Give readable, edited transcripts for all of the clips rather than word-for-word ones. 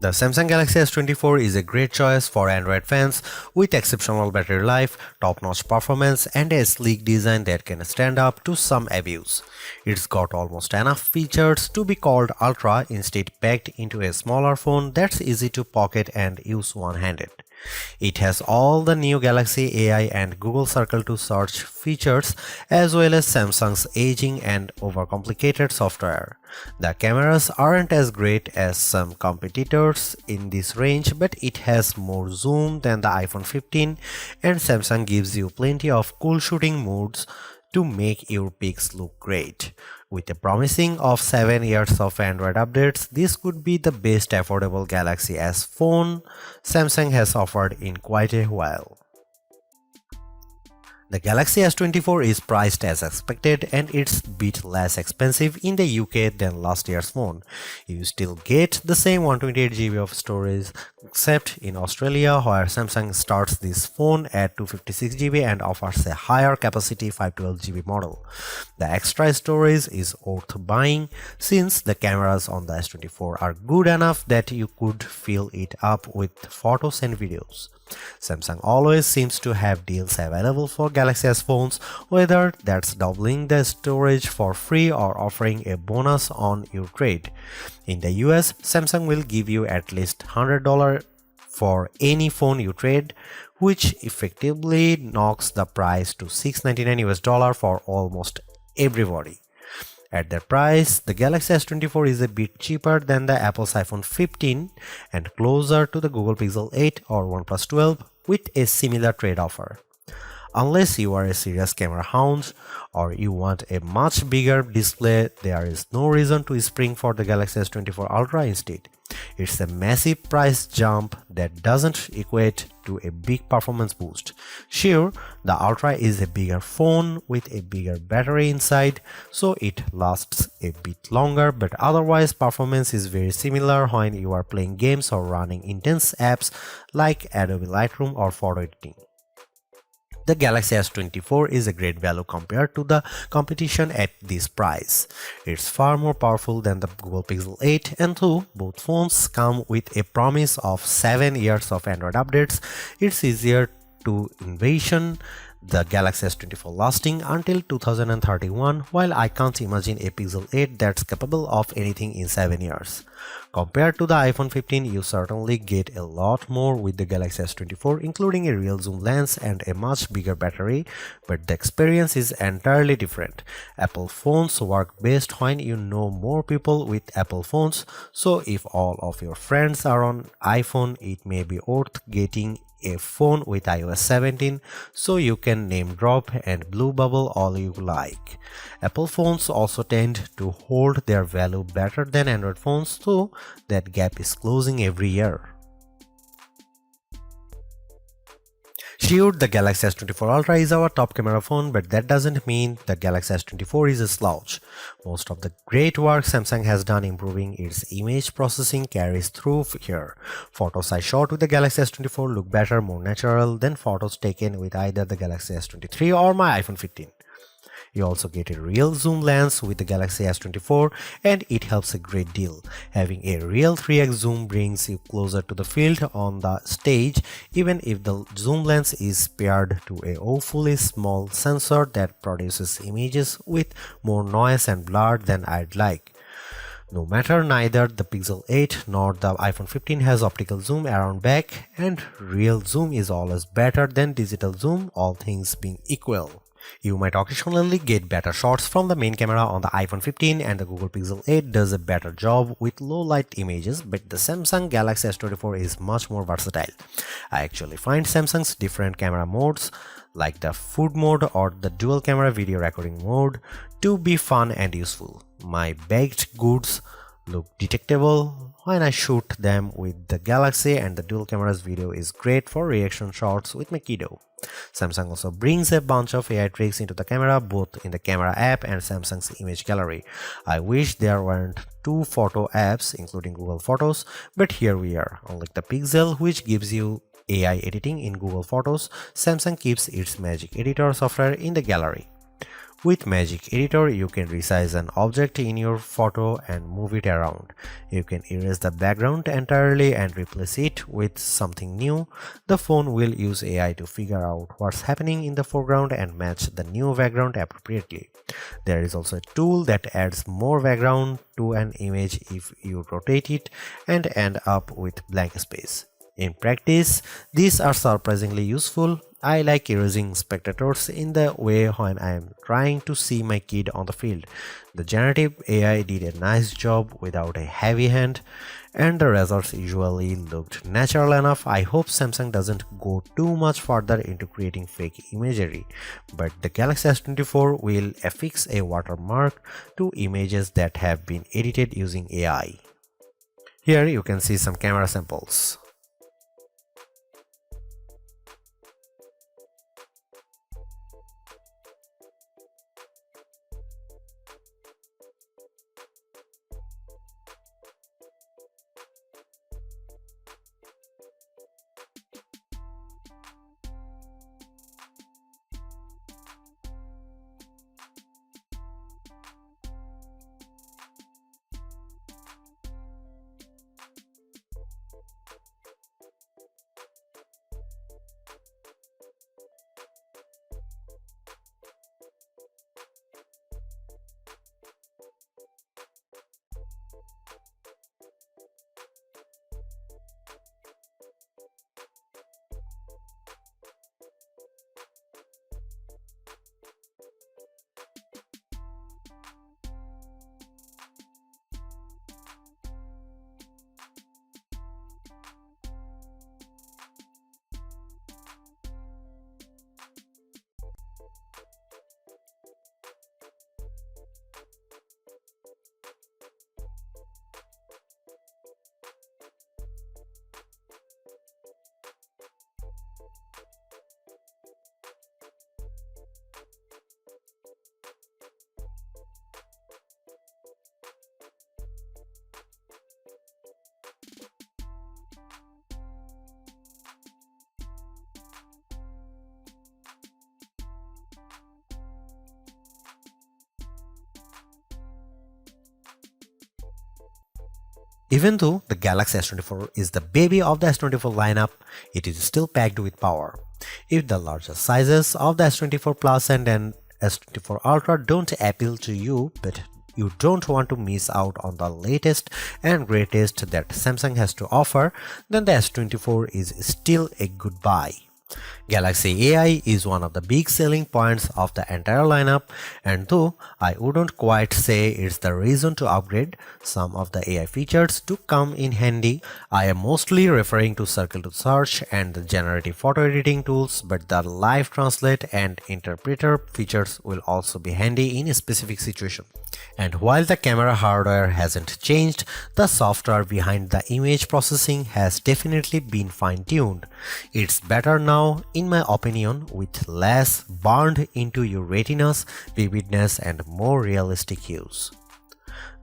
The Samsung Galaxy S24 is a great choice for Android fans with exceptional battery life, top-notch performance, and a sleek design that can stand up to some abuse. It's got almost enough features to be called Ultra, instead packed into a smaller phone that's easy to pocket and use one-handed. It has all the new Galaxy AI and Google Circle to search features, as well as Samsung's aging and overcomplicated software. The cameras aren't as great as some competitors in this range, but it has more zoom than the iPhone 15, and Samsung gives you plenty of cool shooting modes to make your pics look great. With a promising of 7 years of Android updates, this could be the best affordable Galaxy S phone Samsung has offered in quite a while. The Galaxy S24 is priced as expected, and it's a bit less expensive in the UK than last year's phone. You still get the same 128GB of storage, except in Australia, where Samsung starts this phone at 256GB and offers a higher capacity 512GB model. The extra storage is worth buying since the cameras on the S24 are good enough that you could fill it up with photos and videos. Samsung always seems to have deals available for Galaxy S phones, whether that's doubling the storage for free or offering a bonus on your trade. In the US, Samsung will give you at least $100 for any phone you trade, which effectively knocks the price to $699 for almost everybody. At that price, the Galaxy S24 is a bit cheaper than the Apple's iPhone 15 and closer to the Google Pixel 8 or OnePlus 12 with a similar trade offer. Unless you are a serious camera hound or you want a much bigger display, there is no reason to spring for the Galaxy S24 Ultra instead. It's a massive price jump that doesn't equate to a big performance boost. Sure, the Ultra is a bigger phone with a bigger battery inside, so it lasts a bit longer, but otherwise performance is very similar when you are playing games or running intense apps like Adobe Lightroom or photo editing. The Galaxy S24 is a great value compared to the competition at this price. It's far more powerful than the Google Pixel 8, and though both phones come with a promise of 7 years of Android updates, it's easier to envision the Galaxy S24 lasting until 2031, while I can't imagine a Pixel 8 that's capable of anything in 7 years. Compared to the iPhone 15, you certainly get a lot more with the Galaxy S24, including a real zoom lens and a much bigger battery, but the experience is entirely different. Apple phones work best when you know more people with Apple phones, so if all of your friends are on iPhone, it may be worth getting a phone with iOS 17 so you can name drop and blue bubble all you like. Apple phones also tend to hold their value better than Android phones, so that gap is closing every year. Sure, the Galaxy S24 Ultra is our top camera phone, but that doesn't mean the Galaxy S24 is a slouch. Most of the great work Samsung has done improving its image processing carries through here. Photos I shot with the Galaxy S24 look better, more natural than photos taken with either the Galaxy S23 or my iPhone 15. You also get a real zoom lens with the Galaxy S24, and it helps a great deal. Having a real 3x zoom brings you closer to the field on the stage, even if the zoom lens is paired to a awfully small sensor that produces images with more noise and blur than I'd like. No matter, neither the Pixel 8 nor the iPhone 15 has optical zoom around back, and real zoom is always better than digital zoom, all things being equal. You might occasionally get better shots from the main camera on the iPhone 15, and the Google Pixel 8 does a better job with low light images, but the Samsung Galaxy S24 is much more versatile. I actually find Samsung's different camera modes, like the food mode or the dual camera video recording mode, to be fun and useful. My baked goods look detectable when I shoot them with the Galaxy, and the dual camera's video is great for reaction shots with my kiddo. Samsung also brings a bunch of AI tricks into the camera, both in the camera app and Samsung's image gallery. I wish there weren't two photo apps, including Google Photos, but here we are. Unlike the Pixel, which gives you AI editing in Google Photos, Samsung keeps its magic editor software in the gallery. With Magic Editor, you can resize an object in your photo and move it around. You can erase the background entirely and replace it with something new. The phone will use AI to figure out what's happening in the foreground and match the new background appropriately. There is also a tool that adds more background to an image if you rotate it and end up with blank space. In practice, these are surprisingly useful. I like erasing spectators in the way when I am trying to see my kid on the field. The generative AI did a nice job without a heavy hand, and the results usually looked natural enough. I hope Samsung doesn't go too much further into creating fake imagery, but the Galaxy S24 will affix a watermark to images that have been edited using AI. Here you can see some camera samples. Even though the Galaxy S24 is the baby of the S24 lineup, it is still packed with power. If the larger sizes of the S24 Plus and S24 Ultra don't appeal to you, but you don't want to miss out on the latest and greatest that Samsung has to offer, then the S24 is still a good buy. Galaxy AI is one of the big selling points of the entire lineup, and though I wouldn't quite say it's the reason to upgrade, some of the AI features do come in handy. I am mostly referring to Circle to Search and the generative photo editing tools, but the live translate and interpreter features will also be handy in a specific situation. And while the camera hardware hasn't changed, the software behind the image processing has definitely been fine-tuned. It's better now, in my opinion, with less burned into your retinas, vividness, and more realistic hues.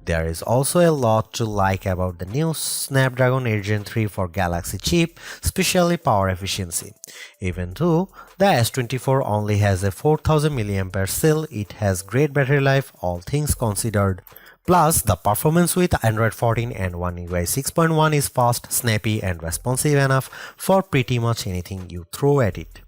There is also a lot to like about the new Snapdragon 8 Gen 3 for Galaxy chip, especially power efficiency. Even though the S24 only has a 4000 mAh cell, it has great battery life, all things considered. Plus, the performance with Android 14 and One UI 6.1 is fast, snappy, and responsive enough for pretty much anything you throw at it.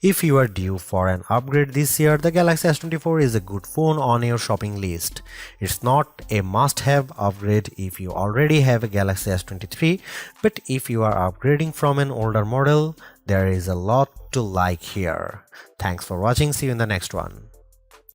If you are due for an upgrade this year, the Galaxy S24 is a good phone on your shopping list. It's not a must-have upgrade if you already have a Galaxy S23, but if you are upgrading from an older model, there is a lot to like here. Thanks for watching, see you in the next one.